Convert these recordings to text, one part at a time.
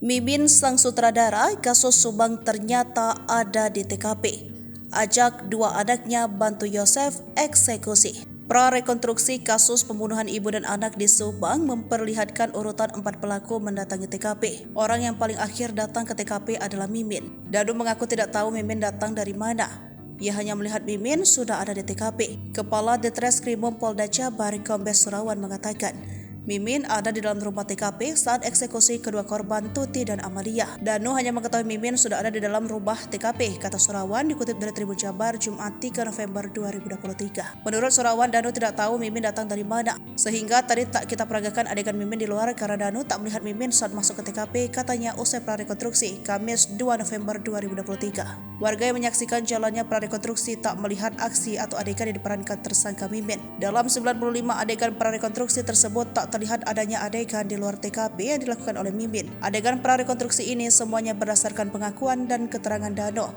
Mimin sang sutradara kasus Subang ternyata ada di TKP. Ajak dua anaknya bantu Yosef eksekusi. Prarekonstruksi kasus pembunuhan ibu dan anak di Subang memperlihatkan urutan 4 pelaku mendatangi TKP. Orang yang paling akhir datang ke TKP adalah Mimin. Danu mengaku tidak tahu Mimin datang dari mana. Ia hanya melihat Mimin sudah ada di TKP. Kepala Ditreskrimum Polda Jabar Kombes Surawan mengatakan, Mimin ada di dalam rumah TKP saat eksekusi kedua korban Tuti dan Amalia. Danu hanya mengetahui Mimin sudah ada di dalam rumah TKP, kata Surawan dikutip dari Tribun Jabar Jumat 3 November 2023. Menurut Surawan, Danu tidak tahu Mimin datang dari mana, sehingga tadi tak kita peragakan adegan Mimin di luar karena Danu tak melihat Mimin saat masuk ke TKP, katanya usai prarekonstruksi Kamis 2 November 2023. Warga yang menyaksikan jalannya prarekonstruksi tak melihat aksi atau adegan yang diperankan tersangka Mimin. Dalam 95 adegan prarekonstruksi tersebut tak terlihat adanya adegan di luar TKP yang dilakukan oleh Mimin. Adegan prarekonstruksi ini semuanya berdasarkan pengakuan dan keterangan Danu.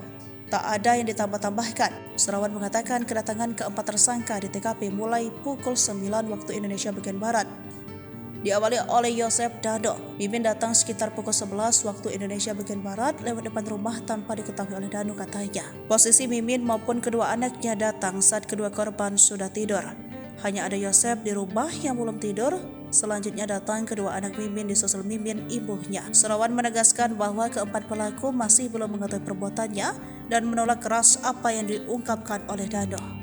Tak ada yang ditambah-tambahkan. Surawan mengatakan kedatangan keempat tersangka di TKP mulai pukul 9 waktu Indonesia bagian Barat. Diawali oleh Yosef Danu. Mimin datang sekitar pukul 11 waktu Indonesia bagian Barat lewat depan rumah tanpa diketahui oleh Danu, katanya. Posisi Mimin maupun kedua anaknya datang saat kedua korban sudah tidur. Hanya ada Yosef di rumah yang belum tidur. Selanjutnya datang kedua anak Mimin disusul Mimin ibunya. Surawan menegaskan bahwa keempat pelaku masih belum mengetahui perbuatannya dan menolak keras apa yang diungkapkan oleh Danu.